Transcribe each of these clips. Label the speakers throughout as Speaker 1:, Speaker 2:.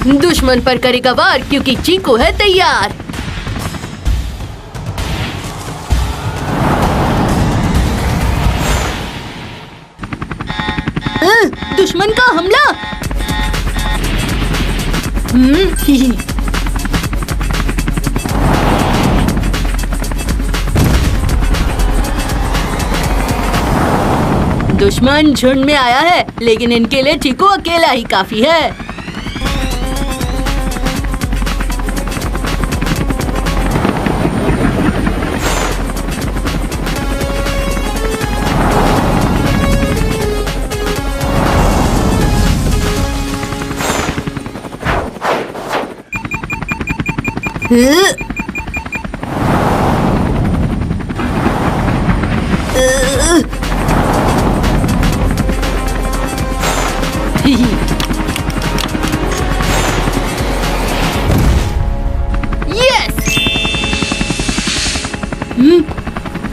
Speaker 1: दुश्मन पर करेगा वार क्योंकि चीकू है तैयार। दुश्मन का हमला। दुश्मन झुंड में आया है, लेकिन इनके लिए चीकू अकेला ही काफी है।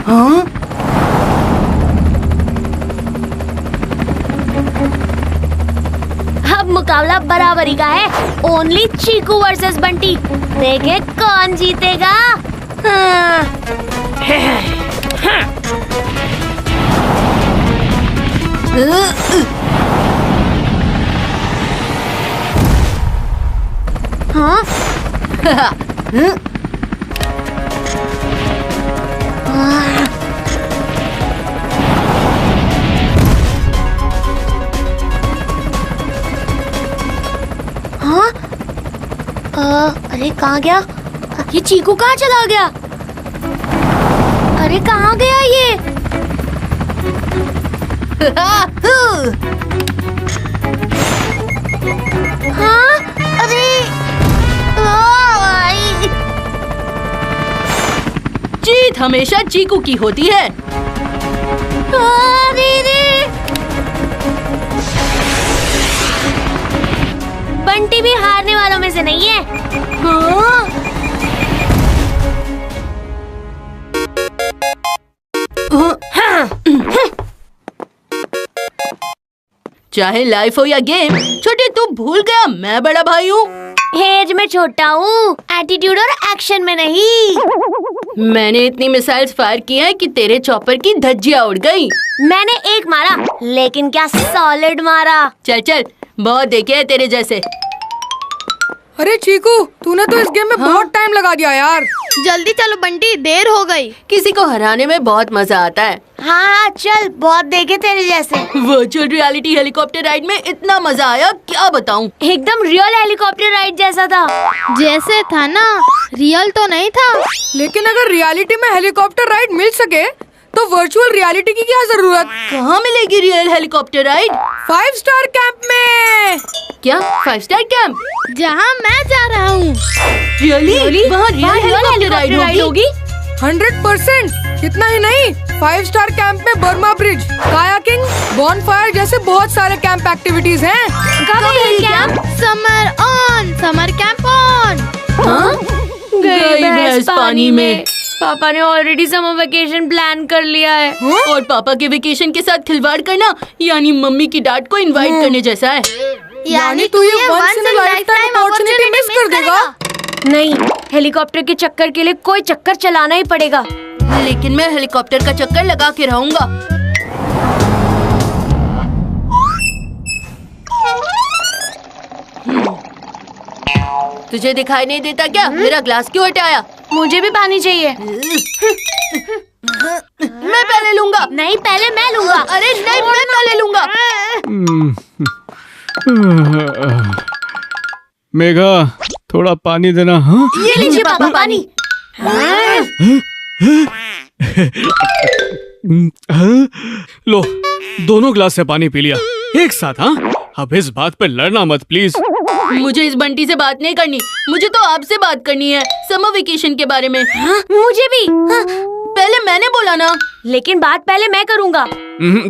Speaker 1: हाँ?
Speaker 2: अब मुकाबला बराबरी का है। ओनली चीकू वर्सेस बंटी। देखे कौन जीतेगा। हाँ। अरे कहाँ गया ये? चीकू कहाँ चला गया? अरे कहाँ गया ये? हाँ? अरे
Speaker 1: जीत हमेशा चीकू की होती है।
Speaker 2: अरे बंटी भी हारने वालों में से नहीं है। हाँ?
Speaker 1: चाहे लाइफ हो या गेम, छोटे तू भूल गया मैं बड़ा भाई हूँ।
Speaker 2: एज में छोटा हूँ, एटीट्यूड और एक्शन में नहीं।
Speaker 1: मैंने इतनी मिसाइल्स फायर की हैं कि तेरे चॉपर की धज्जियाँ उड़ गई।
Speaker 2: मैंने एक मारा, लेकिन क्या सॉलिड मारा।
Speaker 1: चल चल, बहुत देखे हैं तेरे जैसे।
Speaker 3: अरे चीकू, तूने तो इस गेम में बहुत टाइम लगा दिया यार।
Speaker 4: जल्दी चलो बंटी, देर हो गई।
Speaker 1: किसी को हराने में बहुत मजा आता है।
Speaker 2: हाँ चल, बहुत देखे तेरे जैसे।
Speaker 1: वर्चुअल रियलिटी हेलीकॉप्टर राइड में इतना मजा आया क्या बताऊं।
Speaker 2: एकदम रियल हेलीकॉप्टर राइड जैसा था।
Speaker 4: जैसे था ना, रियल तो नहीं था।
Speaker 3: लेकिन अगर रियलिटी में हेलीकॉप्टर राइड मिल सके तो वर्चुअल रियलिटी की क्या जरूरत?
Speaker 1: कहाँ मिलेगी real helicopter ride?
Speaker 3: 5 star camp में।
Speaker 1: क्या 5 स्टार कैंप?
Speaker 4: जहाँ मैं जा रहा हूँ।
Speaker 1: रियली? वहाँ रियल हेलीकॉप्टर राइड होगी?
Speaker 3: 100%। इतना ही नहीं, 5 स्टार कैंप में बर्मा ब्रिज, कायाकिंग, बॉनफायर जैसे बहुत सारे कैंप एक्टिविटीज हैं।
Speaker 2: कब है ये camp?
Speaker 4: Summer on, summer camp on.
Speaker 1: हाँ? गई भैंस पानी में।
Speaker 2: पापा ने ऑलरेडी समर वेकेशन प्लान कर लिया है।
Speaker 1: और पापा के वेकेशन के साथ खिलवाड़ करना यानी मम्मी की डांट को इनवाइट करने जैसा है।
Speaker 3: यानी तू ये once in a lifetime opportunity miss कर देगा।
Speaker 2: नहीं, हेलीकॉप्टर के चक्कर के लिए कोई चक्कर चलाना ही पड़ेगा।
Speaker 1: लेकिन मैं हेलीकॉप्टर का चक्कर लगा के रहूंगा। तुझे दिखाई नहीं देता क्या? मेरा ग्लास क्यों हटाया?
Speaker 2: मुझे भी पानी चाहिए।
Speaker 1: मैं पहले लूंगा।
Speaker 2: नहीं, पहले मैं लूंगा।
Speaker 1: अरे नहीं, मैं पहले लूंगा।
Speaker 5: मेघा, थोड़ा पानी देना। हाँ?
Speaker 2: ये लीजिए पापा पानी।
Speaker 5: लो, दोनों ग्लास से पानी पी लिया एक साथ। हाँ, अब इस बात पे लड़ना मत प्लीज।
Speaker 1: मुझे इस बंटी से बात नहीं करनी, मुझे तो आपसे बात करनी है समर वेकेशन के बारे में।
Speaker 2: हाँ? मुझे भी। हाँ?
Speaker 1: पहले मैंने बोला ना।
Speaker 2: लेकिन बात पहले मैं करूँगा।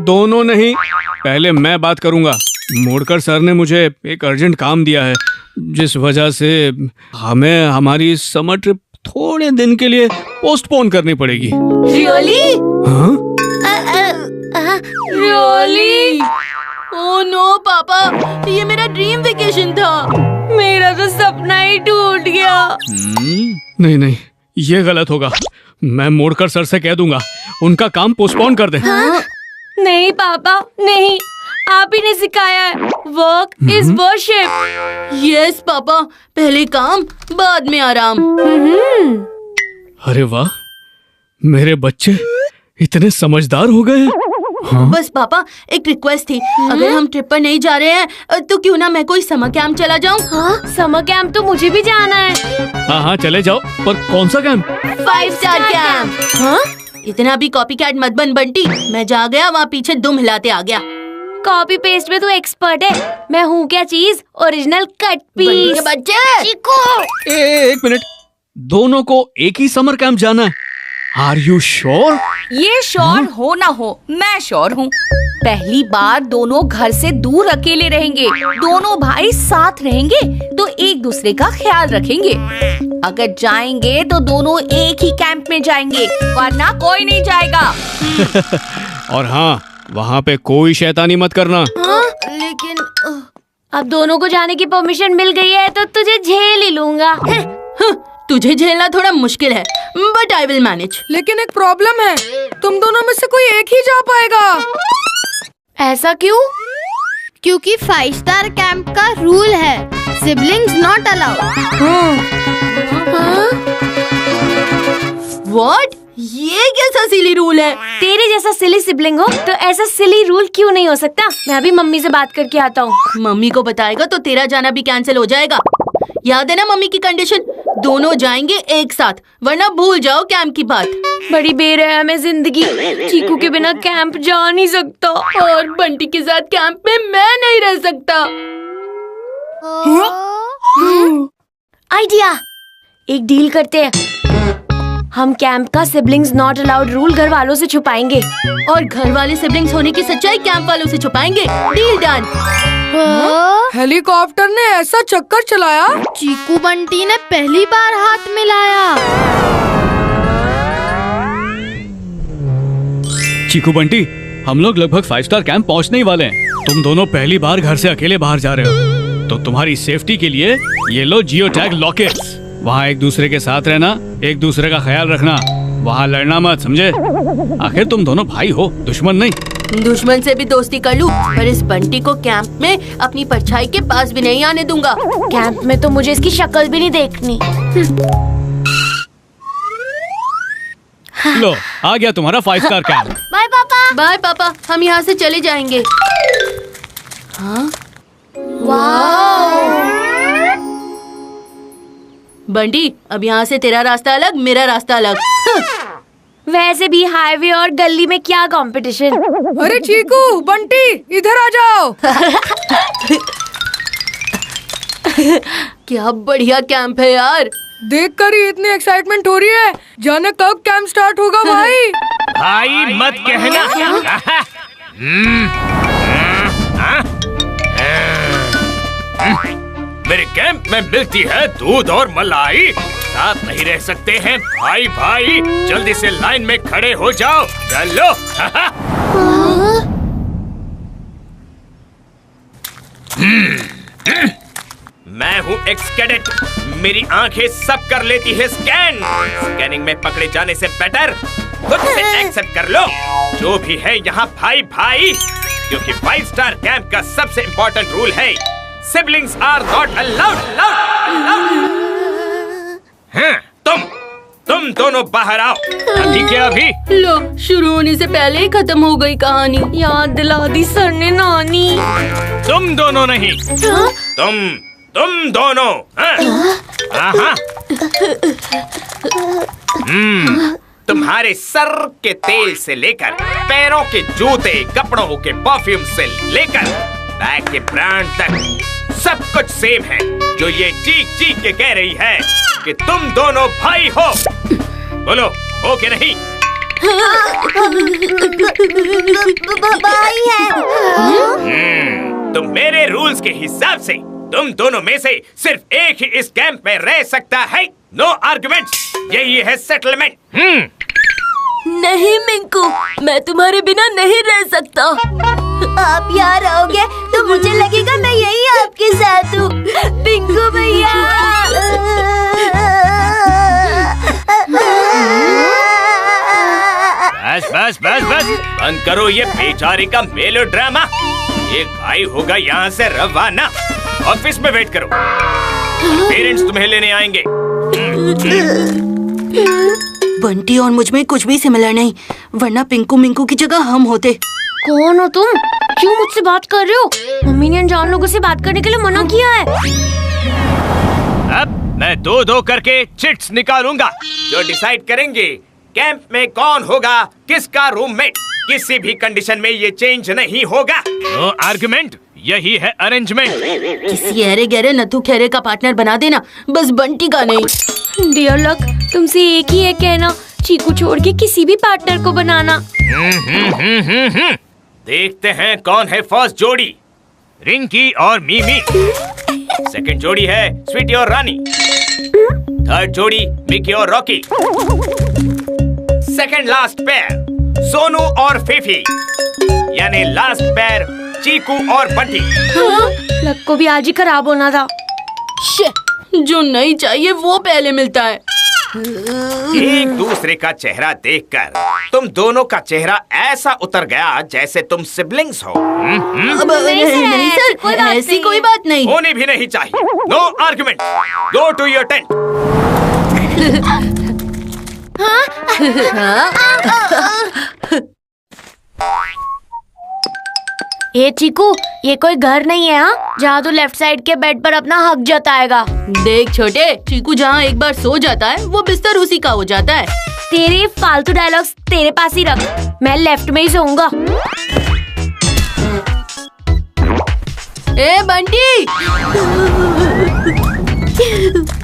Speaker 5: दोनों नहीं, पहले मैं बात करूँगा। मोड़कर सर ने मुझे एक अर्जेंट काम दिया है, जिस वजह से हमें हमारी समर ट्रिप थोड़े दिन के लिए पोस्टपोन करनी पड़ेगी।
Speaker 1: रियली?
Speaker 5: हाँ?
Speaker 1: रियली? ओह नो पापा, ये मेरा ड्रीम वेकेशन था।
Speaker 2: मेरा
Speaker 1: टूट गया।
Speaker 5: नहीं नहीं, ये गलत होगा। मैं मोड़कर सर से कह दूंगा उनका काम पोस्टपोन कर दे।
Speaker 2: नहीं पापा नहीं, आप ही ने सिखाया है, work is worship.
Speaker 1: Yes papa, पहले काम बाद में आराम।
Speaker 5: अरे वाह, मेरे बच्चे इतने समझदार हो गए।
Speaker 1: बस पापा एक रिक्वेस्ट थी, अगर हम ट्रिप पर नहीं जा रहे हैं तो क्यों ना मैं कोई समर कैंप चला जाऊं।
Speaker 2: हाँ, समर कैंप तो मुझे भी जाना है।
Speaker 5: हाँ हाँ चले जाओ, पर कौन सा कैंप?
Speaker 1: 5 star camp. हाँ? इतना भी कॉपी कैट मत बन बंटी, मैं जा गया वहाँ पीछे दुम हिलाते आ गया।
Speaker 2: कॉपी पेस्ट में तू एक्सपर्ट है, मैं हूँ क्या चीज, ओरिजिनल कट
Speaker 1: बंटी के
Speaker 2: पीस।
Speaker 1: बच्चे
Speaker 2: चिकू,
Speaker 5: एक मिनट, दोनों को एक ही समर कैंप जाना है? Are you sure?
Speaker 6: ये श्योर हो ना हो, मैं श्योर हूँ। पहली बार दोनों घर से दूर अकेले रहेंगे, दोनों भाई साथ रहेंगे तो एक दूसरे का ख्याल रखेंगे। अगर जाएंगे तो दोनों एक ही कैंप में जाएंगे, वरना कोई नहीं जाएगा।
Speaker 5: और हाँ, वहाँ पे कोई शैतानी मत करना।
Speaker 1: लेकिन
Speaker 2: अब दोनों को जाने की परमिशन मिल गई है तो तुझे झेल ही लूंगा।
Speaker 1: तुझे झेलना थोड़ा मुश्किल है, बट आई विल मैनेज।
Speaker 3: लेकिन एक प्रॉब्लम है, तुम दोनों में से कोई एक ही जा पाएगा।
Speaker 2: ऐसा क्यों?
Speaker 4: क्योंकि 5 स्टार कैंप का रूल है, सिबलिंग्स नॉट अलाउड।
Speaker 1: व्हाट? ये कैसा सिली रूल है?
Speaker 2: तेरे जैसा सिली सिबलिंग हो तो ऐसा सिली रूल क्यों नहीं हो सकता? मैं अभी मम्मी से बात करके आता हूँ।
Speaker 1: मम्मी को बताएगा तो तेरा जाना भी कैंसिल हो जाएगा। याद है ना मम्मी की कंडीशन, दोनों जाएंगे एक साथ, वरना भूल जाओ कैंप की बात।
Speaker 2: बड़ी बेरहम है जिंदगी, चीकू के बिना कैंप जा नहीं सकता।
Speaker 1: और बंटी के साथ कैंप में मैं नहीं रह सकता।
Speaker 2: आइडिया, एक डील करते हैं। हम कैंप का सिबलिंग्स नॉट अलाउड रूल घर वालों से छुपाएंगे
Speaker 1: और घर वाले सिबलिंग्स होने की सच्चाई कैंप वालों से छुपाएंगे। Deal done.
Speaker 3: हेलीकॉप्टर ने ऐसा चक्कर चलाया।
Speaker 4: चीकू बंटी ने पहली बार हाथ मिलाया।
Speaker 5: चीकू बंटी, हम लोग लगभग 5 स्टार कैंप पहुंचने ही वाले हैं। तुम दोनों पहली बार घर से अकेले बाहर जा रहे हो, तो तुम्हारी सेफ्टी के लिए ये लो जियो टैग लॉकेट्स। वहाँ एक दूसरे के साथ रहना, एक दूसरे का ख्याल रखना, वहाँ लड़ना मत, समझे? आखिर तुम दोनों भाई हो, दुश्मन नहीं।
Speaker 1: दुश्मन से भी दोस्ती कर लूं, पर इस बंटी को कैंप में अपनी परछाई के पास भी नहीं आने दूंगा।
Speaker 2: कैंप में तो मुझे इसकी शक्ल भी नहीं देखनी।
Speaker 5: लो, आ गया तुम्हारा 5 स्टार कैंप।
Speaker 2: बाय पापा।
Speaker 1: बाय पापा, हम यहाँ से चले जाएंगे। हाँ? बंटी, अब यहाँ से तेरा रास्ता अलग, मेरा रास्ता अलग।
Speaker 2: वैसे भी हाईवे और गली में क्या कंपटीशन।
Speaker 3: अरे चीकू, बंटी, इधर आ जाओ।
Speaker 1: क्या बढ़िया कैंप है यार।
Speaker 3: देखकर ही इतनी एक्साइटमेंट हो रही है, जाने कब कैंप स्टार्ट होगा भाई।
Speaker 7: भाई मत कहना। मेरे कैंप में मिलती है दूध और मलाई, साथ नहीं रह सकते हैं भाई भाई। जल्दी से लाइन में खड़े हो जाओ, चलो। मैं हूँ एक्स कैडेट, मेरी आंखें सब कर लेती है स्कैन। स्कैनिंग में पकड़े जाने से बेटर खुद से एक्सेप्ट कर लो जो भी है यहाँ भाई भाई, क्योंकि 5 स्टार कैंप का सबसे इम्पोर्टेंट रूल है, सिबलिंग्स आर नॉट अलाउड। तुम दोनों बाहर आओ। ठीक है, अभी
Speaker 1: लो, शुरू होने से पहले ही खत्म हो गई कहानी।
Speaker 2: याद दिला दी सर ने नानी।
Speaker 7: तुम दोनों नहीं, तुम दोनों। तुम्हारे सर के तेल से लेकर पैरों के जूते, कपड़ों के परफ्यूम से लेकर बैग के ब्रांड तक सब कुछ सेम है। जो ये चीख चीख के कह रही है कि तुम दोनों भाई हो। बोलो, हो के नहीं?
Speaker 2: भाई है।
Speaker 7: तो मेरे रूल्स के हिसाब से तुम दोनों में से सिर्फ एक ही इस कैंप में रह सकता है। नो आर्गुमेंट्स, यही है सेटलमेंट।
Speaker 1: नहीं मिंकू, मैं तुम्हारे बिना नहीं रह सकता।
Speaker 2: आप यहाँ रहोगे तो मुझे लगेगा मैं यही आपके साथ हूँ। पिंकू भैया।
Speaker 7: बंद करो ये बेचारे का मेलोड्रामा। एक भाई होगा यहाँ से रवाना। ऑफिस में वेट करो, पेरेंट्स तुम्हें लेने आएंगे।
Speaker 1: बंटी और मुझ में कुछ भी सिमिलर नहीं, वरना पिंकू मिंकू की जगह हम होते।
Speaker 2: कौन हो तुम? क्यों मुझसे बात कर रहे हो? मम्मी ने अनजान लोगों से बात करने के लिए मना किया है।
Speaker 7: अब मैं दो दो करके चिट्स निकालूंगा जो डिसाइड करेंगे कैंप में कौन होगा किसका रूममेट। किसी भी कंडीशन में ये चेंज नहीं होगा। नो आर्गुमेंट, यही है अरेंजमेंट।
Speaker 1: किसी अरे गहरे नथु खेरे का पार्टनर बना देना, बस बंटी का नहीं।
Speaker 2: डियर लक, तुमसे एक ही है कहना, चीकू छोड़ के किसी भी पार्टनर को बनाना।
Speaker 7: देखते हैं कौन है फर्स्ट जोड़ी, रिंकी और मीमी। सेकंड जोड़ी है स्वीटी और रानी। थर्ड जोड़ी मिकी और Rocky. Second last pair Sonu और फीफी, यानी लास्ट पेयर चीकू और बंटी।
Speaker 2: लक को भी आज ही खराब होना था।
Speaker 1: जो नहीं चाहिए वो पहले मिलता है।
Speaker 7: एक दूसरे का चेहरा देखकर तुम दोनों का चेहरा ऐसा उतर गया जैसे तुम सिबलिंग्स हो।
Speaker 1: अब
Speaker 2: नहीं सर,
Speaker 1: नहीं
Speaker 2: ऐसी कोई बात
Speaker 1: ऐसी
Speaker 2: नहीं।
Speaker 1: कोई बात नहीं।
Speaker 7: होनी भी नहीं चाहिए। No argument, go to your tent.
Speaker 2: ये चीकू, ये कोई घर नहीं है हाँ, जहाँ तू लेफ्ट साइड के बेड पर अपना हक जताएगा।
Speaker 1: देख छोटे, चीकू जहाँ एक बार सो जाता है वो बिस्तर उसी का हो जाता है।
Speaker 2: तेरे फालतू डायलॉग्स तेरे पास ही रख, मैं लेफ्ट में ही सोऊंगा।
Speaker 1: ए बंटी,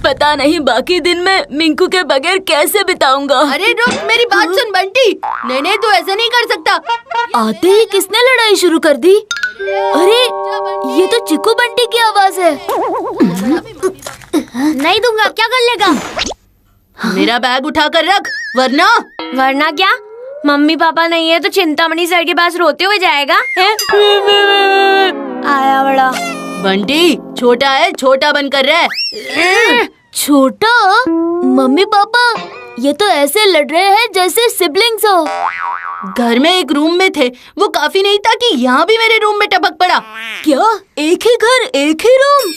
Speaker 2: पता नहीं बाकी दिन में मिंकू के बगैर कैसे बिताऊंगा।
Speaker 1: अरे रुक, मेरी बात सुन बंटी। नहीं नहीं, तू ऐसा नहीं कर सकता।
Speaker 2: आते ही किसने लड़ाई शुरू कर दी? अरे ये तो चिकू बंटी की आवाज है। नहीं दूंगा, क्या कर लेगा?
Speaker 1: मेरा बैग उठा कर रख, वरना
Speaker 2: वरना क्या? मम्मी पापा नहीं है तो चिंतामणि सर के पास रोते हुए जाएगा। आया बड़ा
Speaker 1: बंटी, छोटा है, छोटा बनकर रह।
Speaker 2: छोटा? मम्मी पापा ये तो ऐसे लड़ रहे हैं जैसे सिबलिंग्स हो।
Speaker 1: घर में एक रूम में थे, वो काफी नहीं था कि यहाँ भी मेरे रूम में टपक पड़ा।
Speaker 2: क्या? एक ही घर एक ही रूम?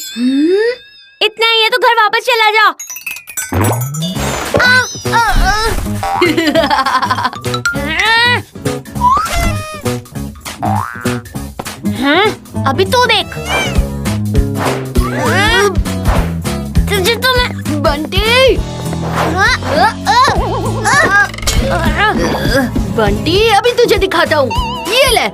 Speaker 2: इतना ही है तो घर वापस चला जा। अभी तू देख। तुझे तो मैं
Speaker 1: बंटी, बंटी अभी तुझे दिखाता हूँ, ये ले।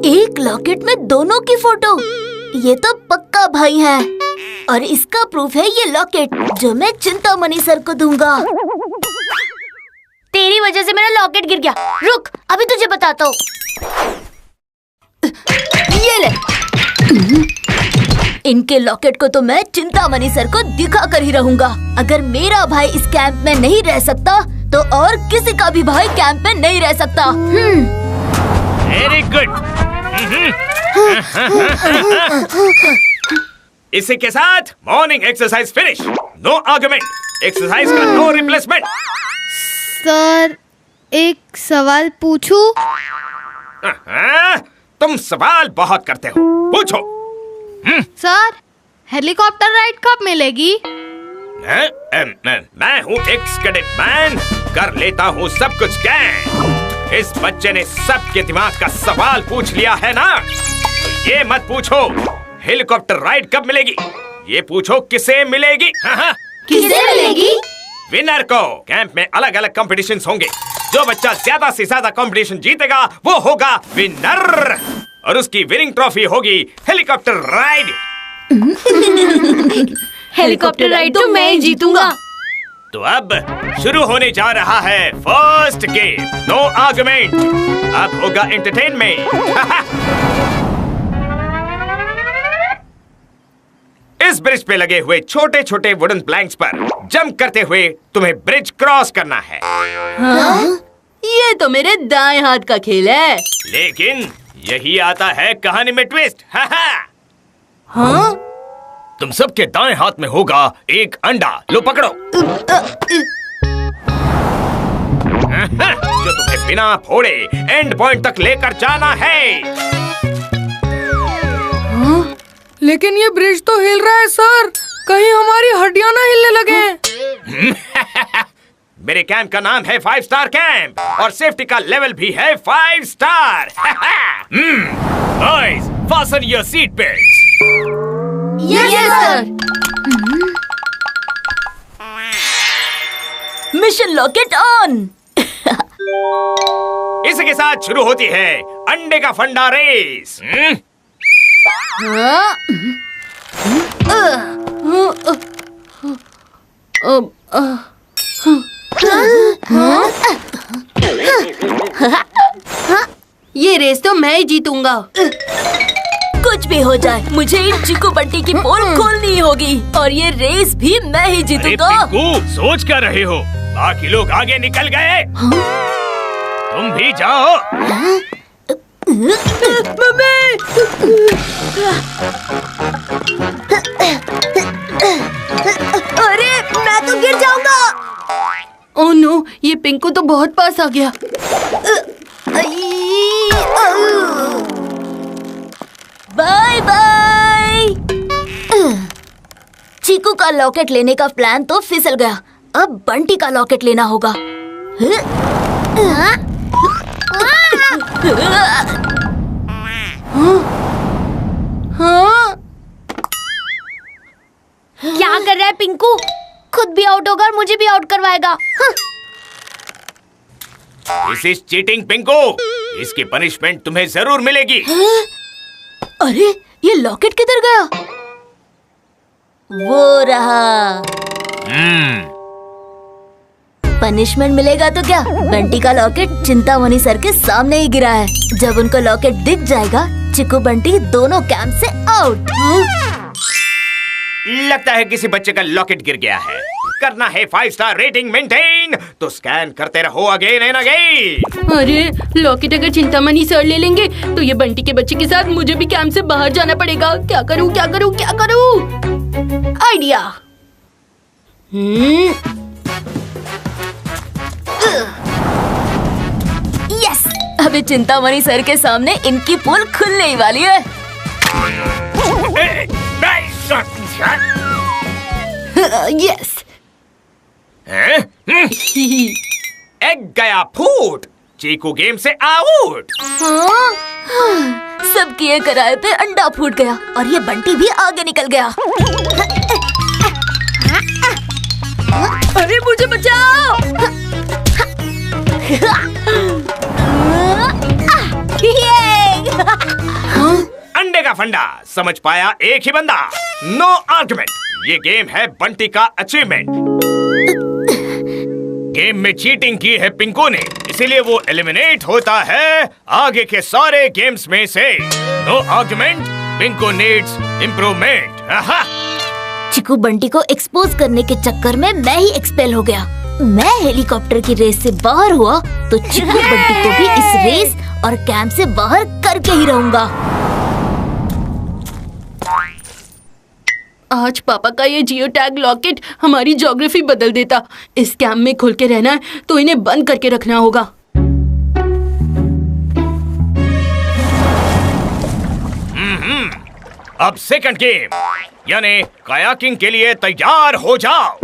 Speaker 2: एक लॉकेट में दोनों की फोटो, ये तो पक्का भाई है। और इसका प्रूफ है ये लॉकेट जो मैं चिंतामणि सर को दूंगा। तेरी वजह से मेरा लॉकेट गिर गया। रुक, अभी तुझे बताता हूँ।
Speaker 1: ये ले।
Speaker 2: इनके लॉकेट को तो मैं चिंतामणि सर को दिखा कर ही रहूंगा। अगर मेरा भाई इस कैंप में नहीं रह सकता तो और किसी का भी भाई कैंप में नहीं रह सकता।
Speaker 7: Very good. इसी के साथ morning exercise finish. No argument, exercise का नो रिप्लेसमेंट।
Speaker 4: सर, एक सवाल पूछूं?
Speaker 7: तुम सवाल बहुत करते हो, पूछो।
Speaker 4: सर, हेलीकॉप्टर राइड कब मिलेगी?
Speaker 7: मैं हूँ एक्स कैडेट मैन, कर लेता हूँ सब कुछ। क्या इस बच्चे ने सबके दिमाग का सवाल पूछ लिया है ना? तो ये मत पूछो हेलीकॉप्टर राइड कब मिलेगी, ये पूछो किसे मिलेगी।
Speaker 2: किसे मिलेगी?
Speaker 7: विनर को। कैंप में अलग अलग कॉम्पिटिशन्स होंगे, जो बच्चा ज्यादा से ज्यादा कंपटीशन जीतेगा वो होगा विनर, और उसकी विनिंग ट्रॉफी होगी हेलीकॉप्टर राइड।
Speaker 2: हेलीकॉप्टर राइड तो मैं ही जीतूंगा।
Speaker 7: तो अब शुरू होने जा रहा है फर्स्ट गेम। नो आर्गुमेंट, अब होगा एंटरटेनमेंट। इस ब्रिज पे लगे हुए छोटे छोटे वुडन प्लैंक्स पर जंप करते हुए तुम्हें ब्रिज क्रॉस करना है।
Speaker 1: ये तो मेरे दाएं हाथ का खेल है।
Speaker 7: लेकिन यही आता है कहानी में ट्विस्ट।
Speaker 1: हाँ?
Speaker 7: तुम सबके दाएं हाथ में होगा एक अंडा। लो पकड़ो। जो तुम्हें बिना फोड़े एंड पॉइंट तक लेकर जाना है।
Speaker 3: लेकिन ये ब्रिज तो हिल रहा है सर, कहीं हमारी हड्डियां ना हिलने लगे।
Speaker 7: मेरे कैंप का नाम है 5 स्टार कैंप और सेफ्टी का लेवल भी है 5 star. Boys, fasten your seat belts.
Speaker 2: Yes sir. Mission locket on.
Speaker 7: इसी के साथ शुरू होती है अंडे का फंडा रेस।
Speaker 1: ये रेस तो मैं ही जीतूंगा।
Speaker 2: कुछ भी हो जाए, मुझे इन चिकू बंटी की पोल खोलनी होगी और ये रेस भी मैं ही
Speaker 7: अरे
Speaker 2: जीतूंगा।
Speaker 7: पिंकू, सोच क्या रहे हो? बाकी लोग आगे निकल गए। तुम भी जाओ।
Speaker 2: अरे मैं तो गिर जाऊंगा।
Speaker 1: ओह नो, ये पिंकू तो बहुत पास आ गया।
Speaker 2: Bye bye. चीकू का लॉकेट लेने का प्लान तो फिसल गया, अब बंटी का लॉकेट लेना होगा।
Speaker 4: क्या कर रहा है पिंकू? खुद भी आउट होगा और मुझे भी आउट करवाएगा।
Speaker 7: This is cheating Pinku. इसकी पनिशमेंट तुम्हें जरूर मिलेगी।
Speaker 2: अरे ये लॉकेट किधर गया? वो रहा। पनिशमेंट मिलेगा तो क्या? बंटी का लॉकेट चिंतामणि सर के सामने ही गिरा है। जब उनको लॉकेट दिख जाएगा, चिकू बंटी दोनों कैंप से आउट।
Speaker 7: लगता है किसी बच्चे का लॉकेट गिर गया है। करना है 5 स्टार रेटिंग मेंटेन, तो स्कैन करते रहो अगेन एंड अगेन।
Speaker 1: अरे लॉकेट अगर चिंतामणि सर ले लेंगे तो ये बंटी के बच्चे के साथ मुझे भी कैंप से बाहर जाना पड़ेगा। क्या करूं क्या करूं क्या करूं? आइडिया।
Speaker 2: यस, अभी चिंतामणि सर के सामने इनकी पोल खुलने ही वाली है।
Speaker 1: यस।
Speaker 7: एग गया फूट। चीकू गेम से आउट।
Speaker 2: सब किए कराए पे अंडा फूट गया और ये बंटी भी आगे निकल गया।
Speaker 1: अरे मुझे बचाओ।
Speaker 7: अंडे का फंडा समझ पाया एक ही बंदा। No argument. ये गेम है बंटी का अचीवमेंट। गेम में चीटिंग की है पिंकू ने, इसीलिए वो एलिमिनेट होता है आगे के सारे गेम्स में से। No argument. Pinku needs improvement.
Speaker 2: Chiku Bunty को एक्सपोज करने के चक्कर में मैं ही एक्सपेल हो गया। मैं हेलीकॉप्टर की रेस से बाहर हुआ तो चिकू बंटी को भी इस रेस और कैंप से बाहर करके ही रहूंगा।
Speaker 1: आज पापा का ये जियो टैग लॉकेट हमारी ज्योग्राफी बदल देता। इस कैंप में खुल के रहना है तो इन्हें बंद करके रखना होगा।
Speaker 7: अब सेकंड गेम यानी कायाकिंग के लिए तैयार हो जाओ।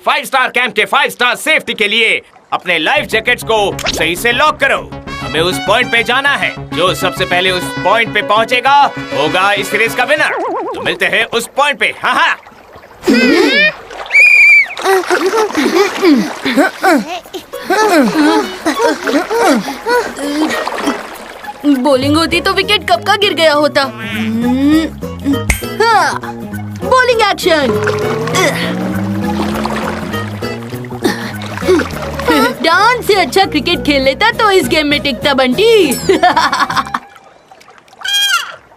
Speaker 7: 5 स्टार कैंप के 5 स्टार सेफ्टी के लिए अपने लाइफ जैकेट्स को सही से लॉक करो। हमें उस पॉइंट पे जाना है। जो सबसे पहले उस पॉइंट पे पहुंचेगा होगा इस रेस का विनर। तो मिलते हैं उस पॉइंट पे। हाँ हाँ।
Speaker 1: बॉलिंग होती तो विकेट कब का गिर गया होता। Bowling action. डांस से अच्छा क्रिकेट खेल लेता तो इस गेम में टिकता बंटी।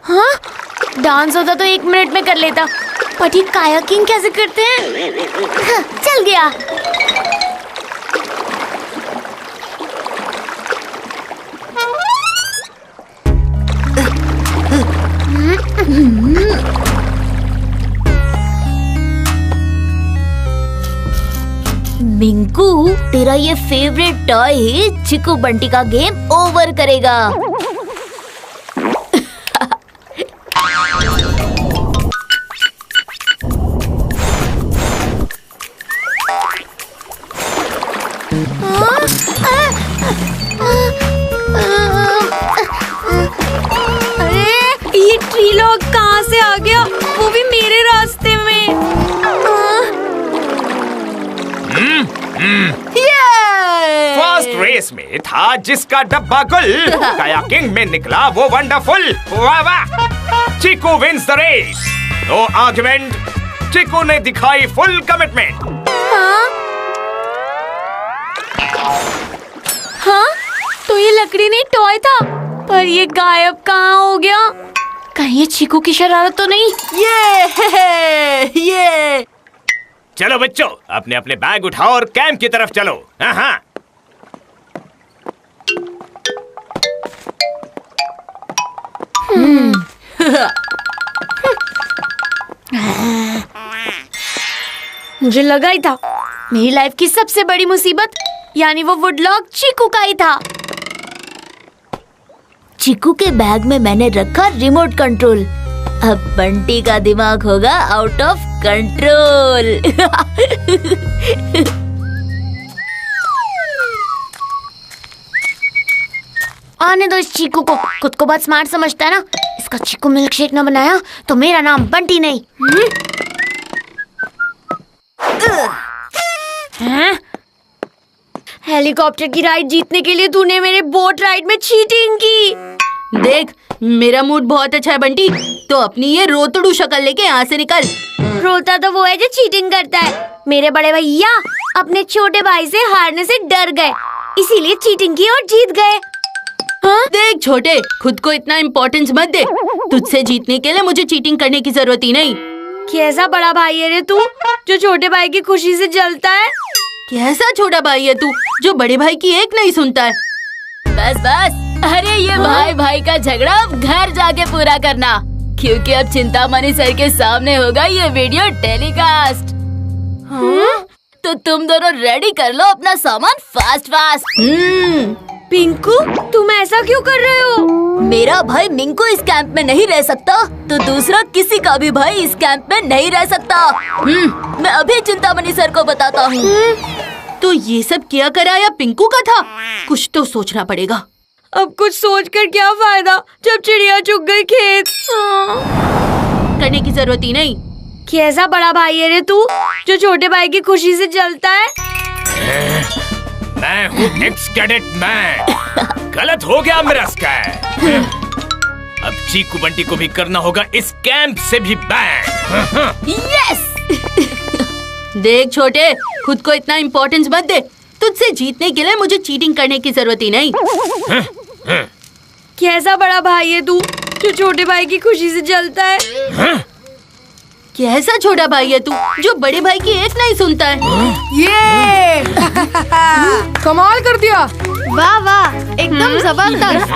Speaker 4: हाँ, डांस होता तो 1 मिनट में कर लेता, पर ये कायाकिंग कैसे करते हैं? हाँ, चल गया।
Speaker 2: मिंकू, तेरा ये फेवरेट टॉय ही चिकू बंटी का गेम ओवर करेगा।
Speaker 4: अरे ये ट्री लॉक कहाँ से आ गया, वो भी मेरे रास्ते में।
Speaker 7: फर्स्ट रेस में था जिसका डब्बा गुल, कायाकिंग में निकला वो वंडरफुल। वाह वाह, Chiku wins the race. No argument, Chiku ने दिखाई फुल कमिटमेंट।
Speaker 4: हाँ, तो ये लकड़ी नहीं टॉय था, पर ये गायब कहाँ हो गया? कहीं ये चीकू की शरारत तो नहीं?
Speaker 1: ये
Speaker 7: चलो बच्चों, अपने अपने बैग उठाओ और कैंप की तरफ चलो। हाँ।
Speaker 4: मुझे लगा ही था, मेरी लाइफ की सबसे बड़ी मुसीबत यानी वो वुडलॉक चीकू का ही था।
Speaker 2: चिकू के बैग में मैंने रखा रिमोट कंट्रोल। अब बंटी का दिमाग होगा आउट ऑफ कंट्रोल।
Speaker 4: आने दो इस चीकू को, खुद को बहुत स्मार्ट समझता है ना। इसका चीकू मिल्क शेक न बनाया तो मेरा नाम बंटी नहीं। हैं? हेलीकॉप्टर की राइड जीतने के लिए तूने मेरे बोट राइड में चीटिंग की।
Speaker 1: देख, मेरा मूड बहुत अच्छा है बंटी, तो अपनी ये रोतड़ू शक्ल लेके यहाँ से निकल।
Speaker 4: रोता तो वो है जो चीटिंग करता है। मेरे बड़े भैया अपने छोटे भाई से हारने से डर गए, इसीलिए चीटिंग की और जीत गए। हाँ?
Speaker 1: देख छोटे, खुद को इतना इम्पोर्टेंस मत दे। तुझसे जीतने के लिए मुझे चीटिंग करने की जरूरत ही नहीं।
Speaker 4: कैसा बड़ा भाई है रे तू, जो छोटे भाई की खुशी से जलता है?
Speaker 1: कैसा छोटा भाई है तू, जो बड़े भाई की एक नहीं सुनता है?
Speaker 2: बस बस, अरे ये भाई भाई का झगड़ा अब घर जाके पूरा करना, क्योंकि अब चिंतामणि सर के सामने होगा ये वीडियो टेलीकास्ट। तो तुम दोनों रेडी कर लो अपना सामान फास्ट फास्ट।
Speaker 4: पिंकू, तुम ऐसा क्यों कर रहे हो?
Speaker 2: मेरा भाई मिंकू इस कैंप में नहीं रह सकता, तो दूसरा किसी का भी भाई इस कैंप में नहीं रह सकता। मैं अभी चिंतामणि सर को बताता हूँ।
Speaker 1: तो ये सब किया कराया पिंकू का था? कुछ तो सोचना पड़ेगा।
Speaker 4: अब कुछ सोचकर क्या फायदा, जब चिड़िया चुग गई खेत।
Speaker 1: करने की जरूरत ही नहीं।
Speaker 4: कैसा बड़ा भाई है रे तू, जो छोटे भाई की खुशी से जलता है?
Speaker 7: मैं हूँ एक्स कैडेट मैन। गलत हो गया मेरा स्कैन। अब चीकू बंटी को भी करना होगा इस कैंप से भी बैन।
Speaker 2: यस।
Speaker 1: देख छोटे, खुद को इतना इम्पोर्टेंस मत दे। तुझसे जीतने के लिए मुझे चीटिंग करने की जरूरत ही नहीं।
Speaker 4: कैसा बड़ा भाई है तू, जो छोटे भाई की खुशी से जलता है?
Speaker 1: कैसा छोटा भाई है तू, जो बड़े भाई की एक नहीं सुनता है?
Speaker 3: ये कमाल कर दिया।
Speaker 4: वाह वाह, एकदम जबरदस्त।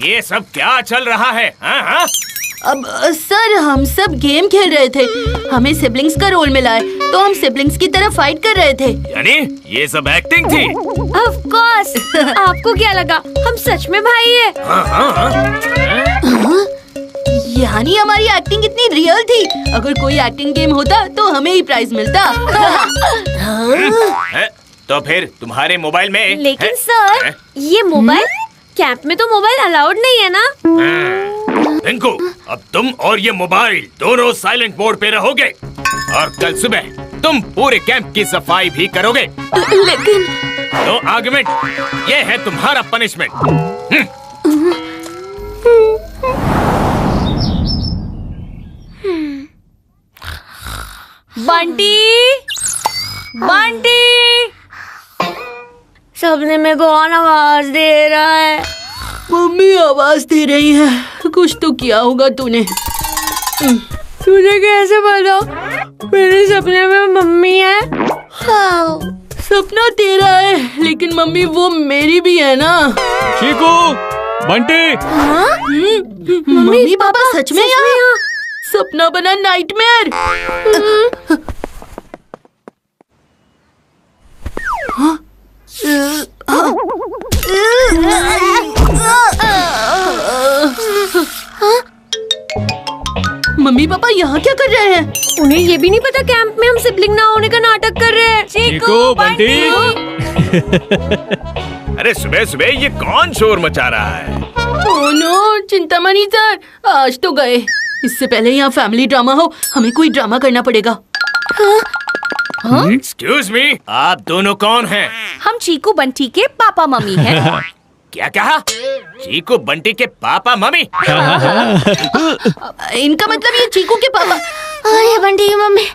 Speaker 7: ये सब क्या चल रहा है? हाँ?
Speaker 1: अब सर, हम सब गेम खेल रहे थे, हमें सिबलिंग्स का रोल मिला है, तो हम सिबलिंग्स की तरह फाइट कर रहे थे।
Speaker 7: यानी ये सब एक्टिंग थी?
Speaker 4: Of course. आपको क्या लगा हम सच में भाई है?
Speaker 1: यानी हमारी एक्टिंग इतनी रियल थी। अगर कोई एक्टिंग गेम होता तो हमें ही प्राइज मिलता।
Speaker 7: तो फिर तुम्हारे मोबाइल में?
Speaker 4: लेकिन सर, ये मोबाइल कैंप में तो मोबाइल अलाउड नहीं है ना?
Speaker 7: पिंकू, अब तुम और ये मोबाइल दोनों साइलेंट मोड पे रहोगे, और कल सुबह तुम पूरे कैंप की सफाई भी करोगे।
Speaker 1: लेकिन
Speaker 7: नो आर्गुमेंट, ये है तुम्हारा पनिशमेंट।
Speaker 4: बंटी, बंटी, सबने मेरे को कौन आवाज दे रहा है?
Speaker 1: मम्मी आवाज दे रही है। कुछ तो किया होगा तूने।
Speaker 4: तुझे कैसे पता मेरे सपने में मम्मी है?
Speaker 1: सपना तेरा है, लेकिन मम्मी वो मेरी भी है ना।
Speaker 5: चीकू, बंटी,
Speaker 1: मम्मी पापा सच में यहाँ? सपना बना नाइटमेयर। मम्मी पापा यहाँ क्या कर रहे हैं?
Speaker 4: उन्हें ये भी नहीं पता कैंप में हम सिबलिंग ना होने का नाटक कर रहे हैं।
Speaker 5: चीकू बंटी।
Speaker 7: अरे सुबह सुबह ये कौन शोर मचा रहा है?
Speaker 1: ओह नो, चिंतामणि सर आज तो गए। इससे पहले यहाँ फैमिली ड्रामा हो, हमें कोई ड्रामा करना पड़ेगा।
Speaker 7: एक्सक्यूज मी, आप दोनों कौन हैं?
Speaker 6: हम चीकू बंटी के पापा मम्मी हैं।
Speaker 7: क्या कहा? चीकू बंटी के पापा मम्मी?
Speaker 1: इनका मतलब ये चीकू के पापा।
Speaker 4: ये बंटी की मम्मी।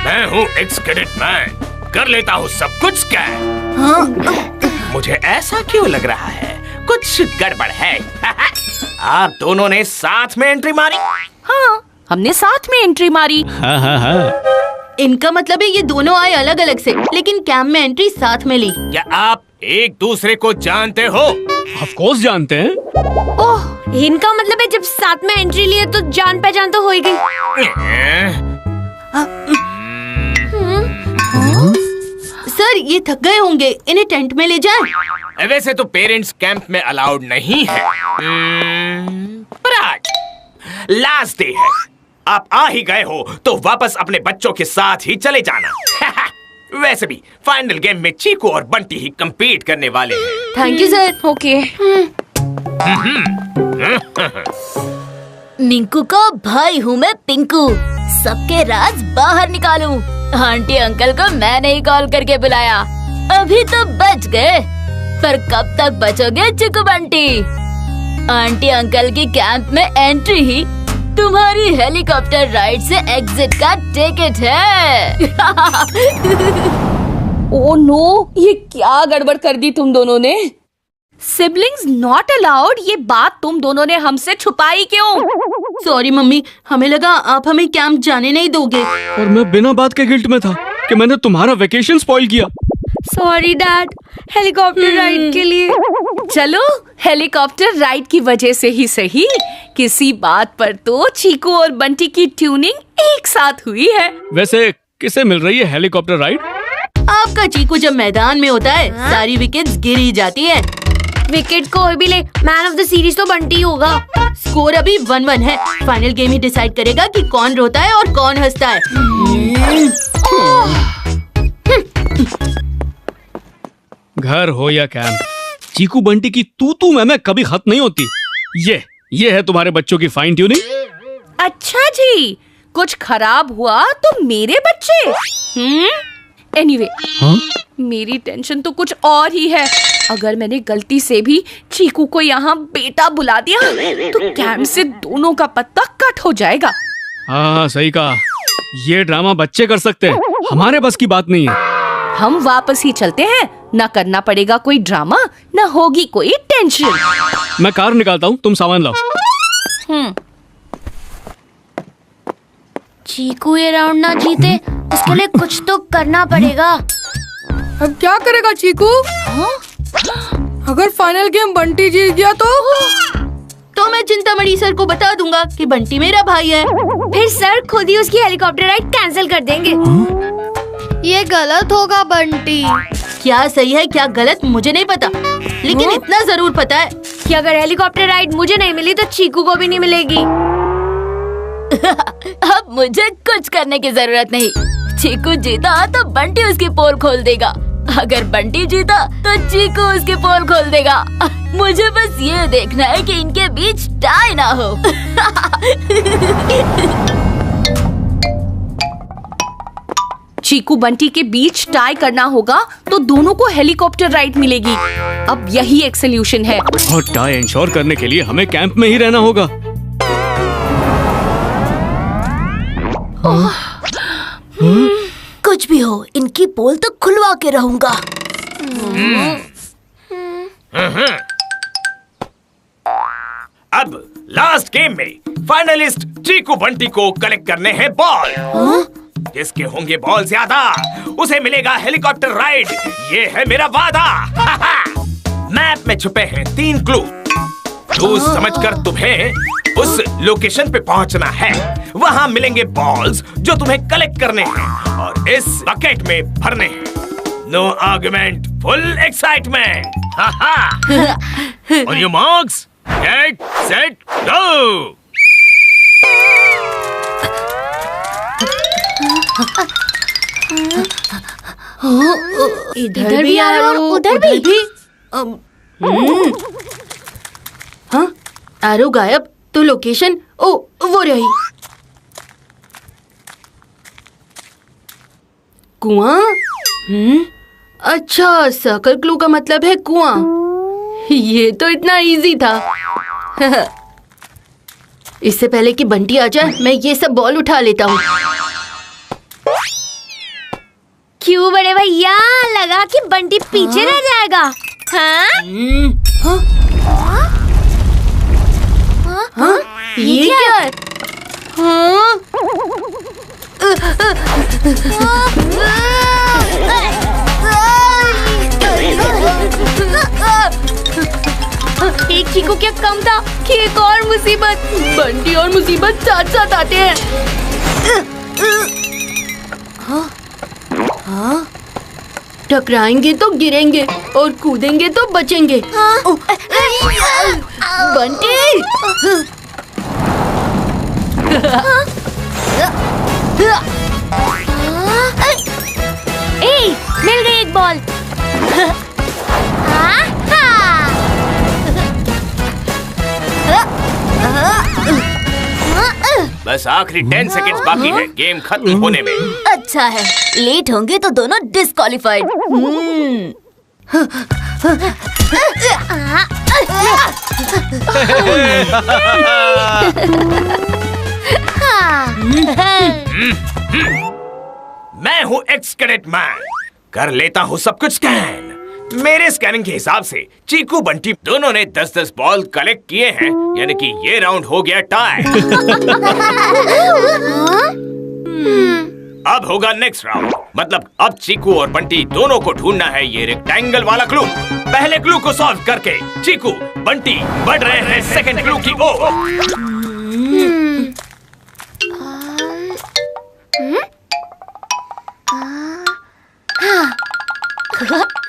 Speaker 7: मैं हूँ एक्स कैडेट मैन, कर लेता हूँ सब कुछ स्कैन। मुझे ऐसा क्यों लग रहा है कुछ गड़बड़ है? आप दोनों ने साथ में एंट्री मारी?
Speaker 6: हाँ, हमने साथ में एंट्री मारी।
Speaker 1: इनका मतलब है ये दोनों आए अलग अलग से, लेकिन कैंप में एंट्री साथ में ली।
Speaker 7: क्या आप एक दूसरे को जानते हो?
Speaker 5: ऑफ कोर्स जानते हैं।
Speaker 4: ओह, इनका मतलब है जब साथ में एंट्री लिए तो जान पहचान तो हो ही गई।
Speaker 1: सर ये थक गए होंगे, इन्हें टेंट में ले जाएं।
Speaker 7: वैसे तो पेरेंट्स कैंप में अलाउड नहीं है, पर आज लास्ट डे है। आप आ ही गए हो तो वापस अपने बच्चों के साथ ही चले जाना। वैसे भी फाइनल गेम में चीकू और बंटी ही compete करने वाले हैं।
Speaker 1: Thank you sir.
Speaker 6: Okay.
Speaker 2: Minku का भाई हूँ मैं पिंकू, सबके राज बाहर निकालूं। आंटी अंकल को मैंने ही कॉल करके बुलाया। अभी तो बच गए, पर कब तक बचोगे चिकू बंटी? आंटी अंकल की कैंप में एंट्री ही तुम्हारी हेलीकॉप्टर राइड से एग्जिट का टिकट है।
Speaker 6: ओह नो, ये क्या गड़बड़ कर दी तुम दोनों ने? सिबलिंग्स नॉट अलाउड, ये बात तुम दोनों ने हमसे छुपाई क्यों?
Speaker 1: सॉरी मम्मी, हमें लगा आप हमें कैंप जाने नहीं दोगे।
Speaker 5: और मैं बिना बात के गिल्ट में था कि मैंने तुम्हारा वेकेशन स्पॉइल किया।
Speaker 4: सॉरी डैड, हेलीकॉप्टर राइड के लिए।
Speaker 6: चलो, हेलीकॉप्टर राइड की वजह से ही सही, किसी बात पर तो चीकू और बंटी की ट्यूनिंग एक साथ हुई है।
Speaker 5: वैसे किसे मिल रही है हेलीकॉप्टर राइड?
Speaker 1: आपका चीकू जब मैदान में होता है सारी विकेट्स गिर ही जाती है।
Speaker 4: विकेट कोई भी ले, मैन ऑफ द सीरीज तो बंटी होगा।
Speaker 1: स्कोर अभी 1-1 है। फाइनल गेम ही डिसाइड करेगा कि कौन रोता है और कौन हंसता है।
Speaker 5: घर हो या कैंप, चीकू बंटी की तू मैं कभी खत्म नहीं होती। ये है तुम्हारे बच्चों की फाइन ट्यूनिंग।
Speaker 6: अच्छा जी, कुछ खराब हुआ तो मेरे बच्चे। एनीवे, मेरी टेंशन तो कुछ और ही है। अगर मैंने गलती से भी चीकू को यहाँ बेटा बुला दिया तो कैंप से दोनों का पत्ता कट हो जाएगा।
Speaker 5: हाँ सही कहा, ये ड्रामा बच्चे कर सकते हैं, हमारे बस की बात नहीं है।
Speaker 6: हम वापस ही चलते हैं, ना करना पड़ेगा कोई ड्रामा, ना होगी कोई टेंशन।
Speaker 5: मैं कार निकालता हूँ, तुम सामान लाओ।
Speaker 4: चीकू ये राउंड ना जीते, उसके लिए कुछ तो करना पड़ेगा।
Speaker 3: अब क्या करेगा चीकू? अगर फाइनल गेम बंटी जीत गया तो
Speaker 1: मैं चिंतामणि सर को बता दूंगा कि बंटी मेरा भाई है।
Speaker 4: फिर सर खुद ही उसकी हेलीकॉप्टर राइड कैंसिल कर देंगे। ये गलत होगा बंटी।
Speaker 1: क्या सही है क्या गलत मुझे नहीं पता, लेकिन इतना जरूर पता है
Speaker 4: कि अगर हेलीकॉप्टर राइड मुझे नहीं मिली तो चीकू को भी नहीं मिलेगी।
Speaker 2: अब मुझे कुछ करने की जरूरत नहीं। चीकू जीता तो बंटी उसकी पोल खोल देगा, अगर बंटी जीता तो चीकू उसकी पोल खोल देगा। मुझे बस ये देखना है कि इनके बीच टाई ना हो।
Speaker 6: चीकू बंटी के बीच टाई करना होगा तो दोनों को हेलीकॉप्टर राइड मिलेगी। अब यही एक सोल्यूशन है।
Speaker 5: और टाई इंश्योर करने के लिए हमें कैंप में ही रहना होगा।
Speaker 2: कुछ भी हो, इनकी पोल तो खुलवा के रहूंगा।
Speaker 7: अब लास्ट गेम में फाइनलिस्ट चीकू बंटी को कलेक्ट करने हैं बॉल। जिसके होंगे बॉल ज्यादा उसे मिलेगा हेलीकॉप्टर राइड, ये है मेरा वादा। मैप में छुपे हैं 3 क्लू। क्लू समझकर तुम्हें उस लोकेशन पे पहुंचना है। वहां मिलेंगे बॉल्स जो तुम्हें कलेक्ट करने हैं और इस बकेट में भरने हैं। No argument, full excitement. हा हा। On your marks, get set go.
Speaker 1: इधर भी एरो,
Speaker 4: उधर भी।
Speaker 1: हाँ, एरो गायब तो लोकेशन, ओ वो रही। कुआं? अच्छा, सर्कल क्लू का मतलब है कुआं। ये तो इतना इजी था। इससे पहले कि बंटी आ जाए, मैं ये सब बॉल उठा लेता हूँ।
Speaker 4: क्यों बड़े भैया, लगा कि बंटी पीछे रह जाएगा। हाँ?
Speaker 1: हाँ? ये क्या है? हाँ?
Speaker 4: एक चीकू क्या कम था कि एक और मुसीबत।
Speaker 1: बंटी और मुसीबत साथ साथ आते हैं। हाँ? टकराएंगे तो गिरेंगे और कूदेंगे तो बचेंगे। बंटी!
Speaker 4: ए, मिल गई एक बॉल।
Speaker 7: बस आखिरी 10 सेकंड्स बाकी है गेम खत्म होने में।
Speaker 2: अच्छा है, लेट होंगे तो दोनों डिस्क्वालिफाइड।
Speaker 7: मैं हूँ एक्स कैडेट मैन, कर लेता हूँ सब कुछ स्कैन। मेरे स्कैनिंग के हिसाब से चीकू बंटी दोनों ने 10-10 बॉल कलेक्ट किए हैं, यानी कि ये राउंड हो गया टाई। अब होगा नेक्स्ट राउंड, मतलब अब चीकू और बंटी दोनों को ढूंढना है ये रेक्टेंगल वाला क्लू। पहले क्लू को सॉल्व करके चीकू बंटी बढ़ रहे हैं सेकंड क्लू की ओर।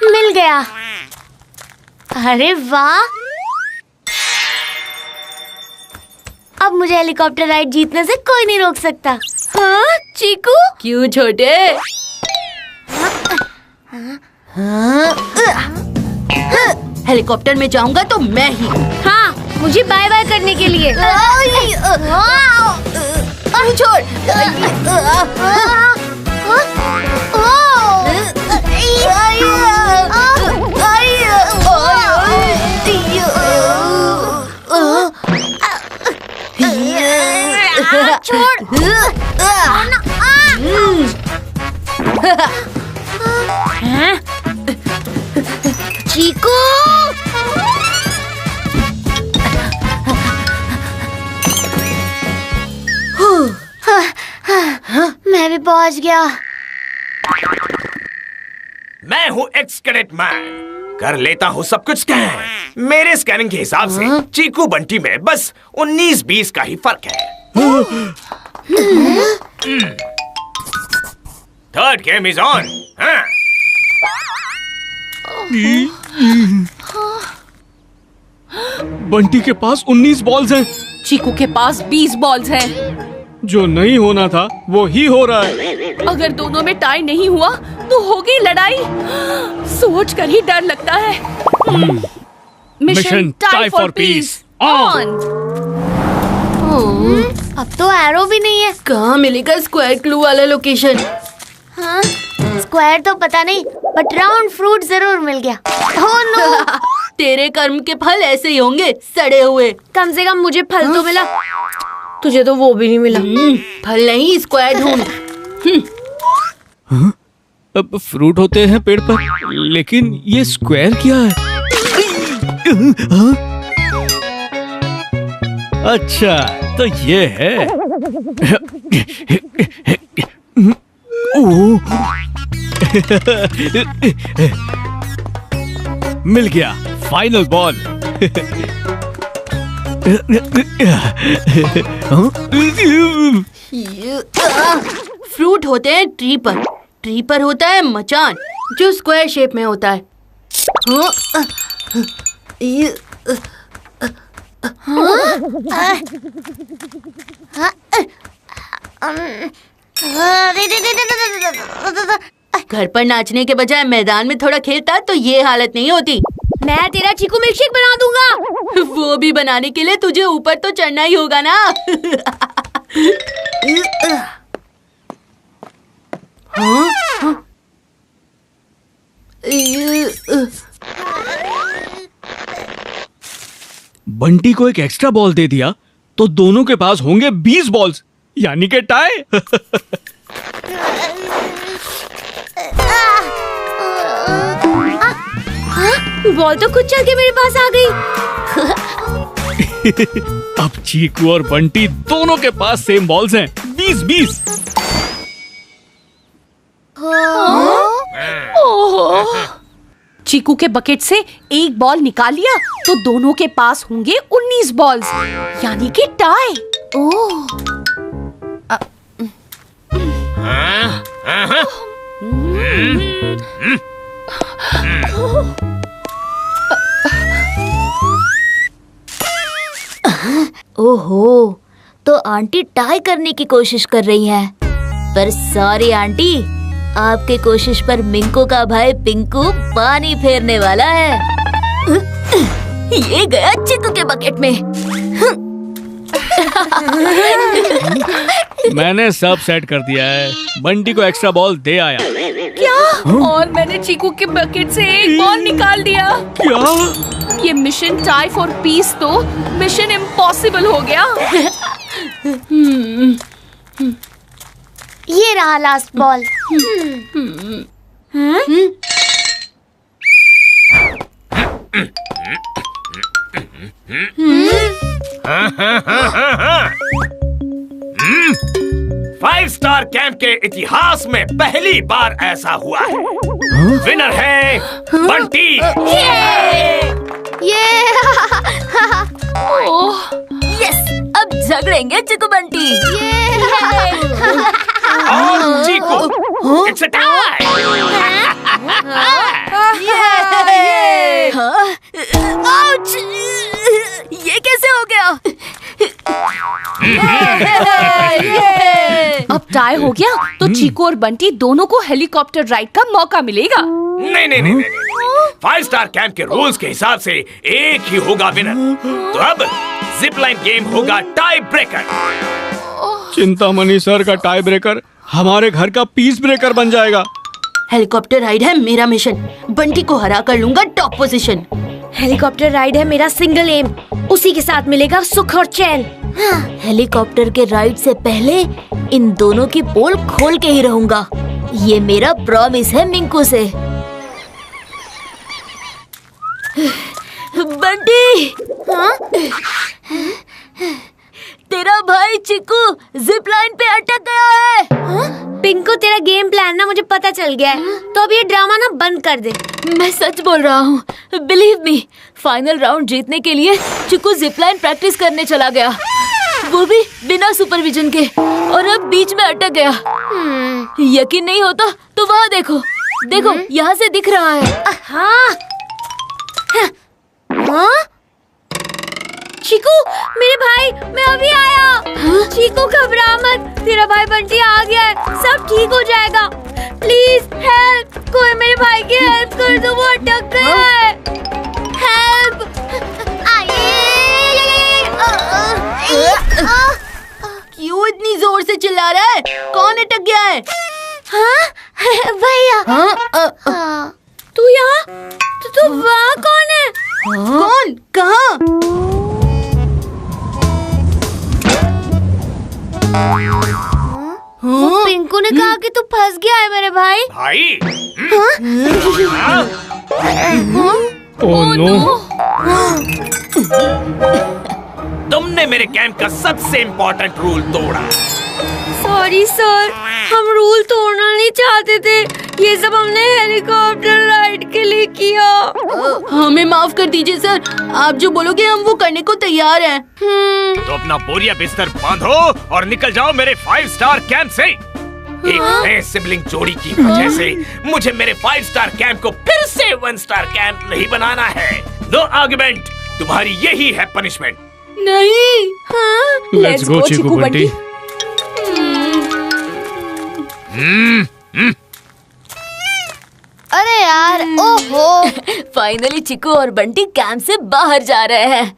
Speaker 4: मिल गया। अरे वाह, अब मुझे हेलीकॉप्टर राइड जीतने से कोई नहीं रोक सकता। हाँ चीकू?
Speaker 1: क्यों छोटे? हेलीकॉप्टर में जाऊंगा तो मैं ही।
Speaker 4: हाँ, मुझे बाय बाय करने के लिए।
Speaker 2: छोड़।
Speaker 4: चीकू! मैं भी पहुंच गया।
Speaker 7: मैं हूँ एक्स कैडेट मैन, कर लेता हूँ सब कुछ स्कैन। मेरे स्कैनिंग के हिसाब से चीकू बंटी में बस 19-20 का ही फर्क है। Third game is on.
Speaker 5: Bunty के पास 19 बॉल्स हैं।
Speaker 6: चीकू के पास 20 बॉल्स हैं।
Speaker 5: जो नहीं होना था वो ही हो रहा है।
Speaker 6: अगर दोनों में टाई नहीं हुआ तो होगी लड़ाई। सोच कर ही डर लगता है। Mission tie for peace on.
Speaker 4: अब तो एरो भी नहीं है।
Speaker 1: कहाँ मिलेगा स्क्वायर क्लू वाला लोकेशन?
Speaker 4: हाँ, स्क्वायर तो पता नहीं, बट राउंड फ्रूट जरूर मिल गया। Oh no!
Speaker 1: तेरे कर्म के फल ऐसे ही होंगे, सड़े हुए।
Speaker 4: कम से कम मुझे फल तो मिला, तुझे तो वो भी नहीं मिला।
Speaker 1: फल नहीं, स्क्वायर ढूंढ।
Speaker 5: अब फ्रूट होते हैं पेड़ पर, लेकिन ये स्क्वायर क्या है? अच्छा, तो ये है। मिल गया, फाइनल बॉल।
Speaker 1: फ्रूट होते हैं ट्री पर होता है मचान, जो स्क्वायर शेप में होता है। हाँ, ये घर पर नाचने के बजाय मैदान में थोड़ा खेलता तो ये हालत नहीं होती।
Speaker 4: मैं तेरा चीकू मिल्कशेक बना दूंगा।
Speaker 1: वो भी बनाने के लिए तुझे ऊपर तो चढ़ना ही होगा ना। हाँ? हाँ?
Speaker 5: बंटी को एक एक्स्ट्रा बॉल दे दिया तो दोनों के पास होंगे 20 बॉल्स, यानी कि टाई।
Speaker 4: बॉल तो खुद चल के मेरे पास आ गई।
Speaker 5: अब चीकू और बंटी दोनों के पास सेम बॉल्स हैं, 20-20।
Speaker 6: चीकू के बकेट से एक बॉल निकाल लिया तो दोनों के पास होंगे 19 बॉल्स, यानी कि टाई।
Speaker 2: ओहो, तो आंटी टाई करने की कोशिश कर रही हैं। पर सॉरी आंटी, आपके कोशिश पर मिंकू का भाई पिंकू पानी फेरने वाला है। ये गया चिकू के बकेट में।
Speaker 5: मैंने सब सेट कर दिया है, बंटी को एक्स्ट्रा बॉल दे आया।
Speaker 6: क्या? और मैंने चीकू के बकेट से एक बॉल निकाल दिया।
Speaker 5: क्या?
Speaker 6: ये मिशन टाई फॉर पीस तो मिशन इम्पॉसिबल हो गया।
Speaker 4: ये रहा last ball.
Speaker 7: Five star camp के इतिहास में पहली बार ऐसा हुआ है। विनर है बंटी।
Speaker 2: यस, अब झगड़ेंगे चिकू बंटी।
Speaker 7: और चीकू, इट्स अ टाई।
Speaker 2: आउच! ये कैसे हो गया?
Speaker 6: अब टाई हो गया तो चीकू और बंटी दोनों को हेलीकॉप्टर राइड का मौका मिलेगा।
Speaker 7: नहीं। फाइव स्टार कैंप के रूल्स के हिसाब से एक ही होगा विनर। तो अब जिप लाइन गेम होगा टाई ब्रेकर।
Speaker 5: चिंतामणि सर का टाई ब्रेकर हमारे घर का पीस ब्रेकर बन जाएगा।
Speaker 1: हेलीकॉप्टर राइड है मेरा मिशन, बंटी को हरा कर लूंगा टॉप पोजीशन।
Speaker 4: हेलीकॉप्टर राइड है मेरा सिंगल एम, उसी के साथ मिलेगा सुख और चैन।
Speaker 2: हेलीकॉप्टर के राइड से पहले इन दोनों की पोल खोल के ही रहूंगा, ये मेरा प्रॉमिस है मिंकू से। बंटी, तेरा भाई चिकू जिप लाइन पे अटक गया है।
Speaker 4: पिंकू, तेरा गेम प्लान ना मुझे पता चल गया है, तो अब ये ड्रामा ना बंद कर दे।
Speaker 2: मैं सच बोल रहा हूँ, बिलीव मी। फाइनल राउंड जीतने के लिए चिकू जिप लाइन प्रैक्टिस करने चला गया, वो भी बिना सुपरविजन के, और अब बीच में अटक गया। यकीन नहीं होता तो वहाँ देखो, यहाँ से दिख रहा है।
Speaker 4: हाँ? चीकू, मेरे भाई, मैं अभी आया। चीकू, घबरा मत, तेरा भाई बंटी आ गया है, सब ठीक हो जाएगा। प्लीज हेल्प, कोई मेरे भाई की हेल्प कर दो, वो अटक गया है। हेल्प!
Speaker 1: क्यों इतनी जोर से चिल्ला रहा है? कौन अटक गया है?
Speaker 4: हाँ भैया। तू यहाँ? तू वहाँ कौन है?
Speaker 1: कौन? कहाँ?
Speaker 4: पिंकू ने कहा कि तू फंस गया है मेरे भाई।
Speaker 7: भाई?
Speaker 5: Oh no!
Speaker 7: तुमने मेरे कैंप का सबसे इम्पोर्टेंट रूल तोड़ा।
Speaker 4: सॉरी सर, हम रूल तोड़ना नहीं चाहते थे, ये सब हमने हेलीकॉप्टर राइड के लिए किया।
Speaker 1: हमें माफ कर दीजिए सर, आप जो बोलोगे हम वो करने को तैयार हैं।
Speaker 7: तो अपना बोरिया बिस्तर बांधो और निकल जाओ मेरे 5 स्टार कैंप से। एक नए सिबलिंग जोड़ी की वजह से मुझे मेरे 5 स्टार कैंप को फिर से 1 स्टार कैंप नहीं बनाना है। नो आर्गुमेंट, तुम्हारी यही है पनिशमेंट।
Speaker 1: नहीं।
Speaker 5: लेट्स गो चीकू बंटी।
Speaker 2: अरे यार, ओहो। फाइनली चिकू और बंटी कैंप से बाहर जा रहे हैं।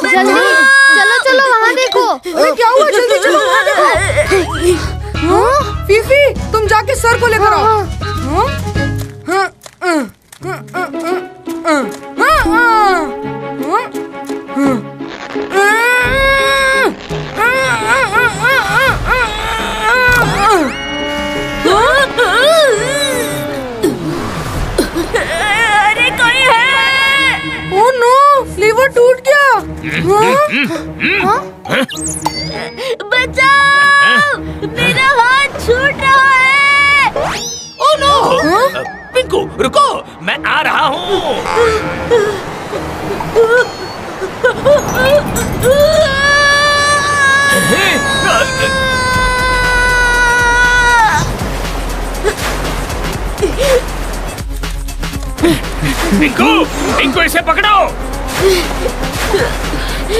Speaker 4: जल्दी चलो चलो वहाँ देखो।
Speaker 3: अरे क्या हुआ, जल्दी चलो वहाँ देखो। फीफी, तुम जाके सर को लेकर आओ।
Speaker 4: अरे कोई है।
Speaker 3: ओह नो, लीवर टूट गया।
Speaker 2: बचाओ, मेरा हाथ छूट रहा है।
Speaker 7: ओह नो, पिंकू रुको, मैं आ रहा हूँ। पिंकू, पिंकू इसे पकड़ो।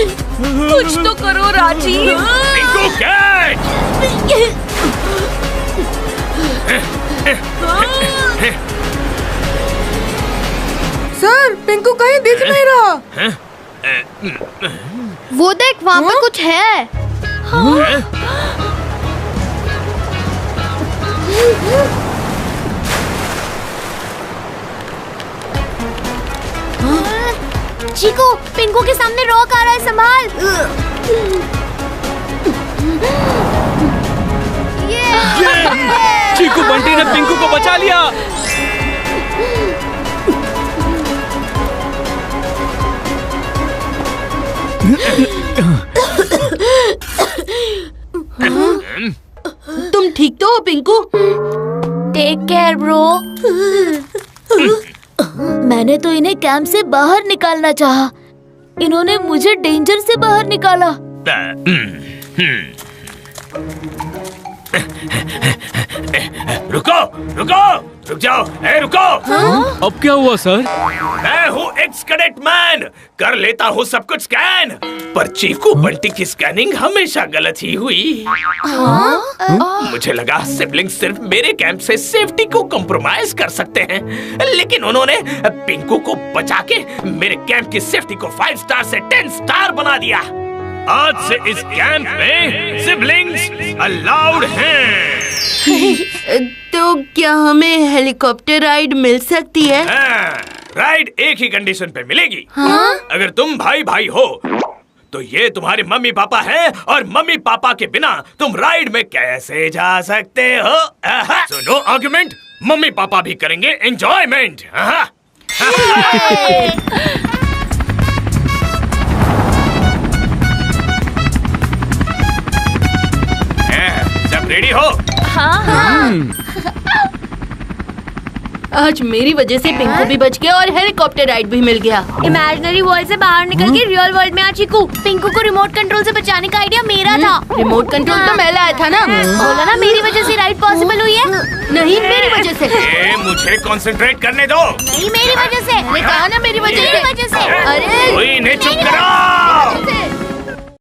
Speaker 6: कुछ तो करो राजीव।
Speaker 7: पिंकू कैच।
Speaker 3: सर, पिंकू कहीं दिख नहीं रहा।
Speaker 4: वो देख, वहाँ पे कुछ है।
Speaker 2: चिकू, पिंकू के सामने रॉक आ रहा है, संभाल।
Speaker 5: चीकू बंटी ने पिंकू को बचा लिया।
Speaker 1: तुम ठीक तो हो पिंकू?
Speaker 2: Take care bro. मैंने तो इन्हें कैंप से बाहर निकालना चाहा, इन्होंने मुझे डेंजर से बाहर निकाला।
Speaker 7: रुको रुको, रुक जाओ, रुको।
Speaker 5: अब क्या हुआ सर?
Speaker 7: मैं हूँ एक्स कैडेट मैन, कर लेता हूँ सब कुछ स्कैन, पर चीकू बंटी की स्कैनिंग हमेशा गलत ही हुई। मुझे लगा सिबलिंग सिर्फ मेरे कैंप से सेफ्टी को कॉम्प्रोमाइज कर सकते हैं, लेकिन उन्होंने पिंकू को बचा के मेरे कैंप की सेफ्टी को 5 स्टार से 10 स्टार बना दिया। आज से इस कैंप में सिबलिंग्स अलाउड हैं।
Speaker 1: तो क्या हमें हेलीकॉप्टर राइड मिल सकती है?
Speaker 7: राइड एक ही कंडीशन पे मिलेगी। अगर तुम भाई भाई हो तो ये तुम्हारे मम्मी पापा हैं, और मम्मी पापा के बिना तुम राइड में कैसे जा सकते हो? So no argument, mummy papa भी करेंगे एंजॉयमेंट। सब रेडी हो?
Speaker 1: आज मेरी वजह से पिंकू भी बच गया और हेलीकॉप्टर राइड भी मिल गया।
Speaker 4: इमेजिनरी वर्ल्ड से बाहर निकल के रियल वर्ल्ड में आ चिकू। पिंकू को रिमोट कंट्रोल से बचाने का आइडिया मेरा था।
Speaker 1: रिमोट कंट्रोल तो मैं लाया था ना।
Speaker 4: बोला ना मेरी वजह से राइड पॉसिबल हुई है।
Speaker 1: नहीं, मेरी वजह से।
Speaker 7: मुझे कंसंट्रेट करने दो।
Speaker 4: नहीं, मेरी वजह से।
Speaker 1: कहा ना मेरी वजह से।
Speaker 4: मेरी वजह से।
Speaker 1: अरे
Speaker 7: कोई नहीं, चुप करो।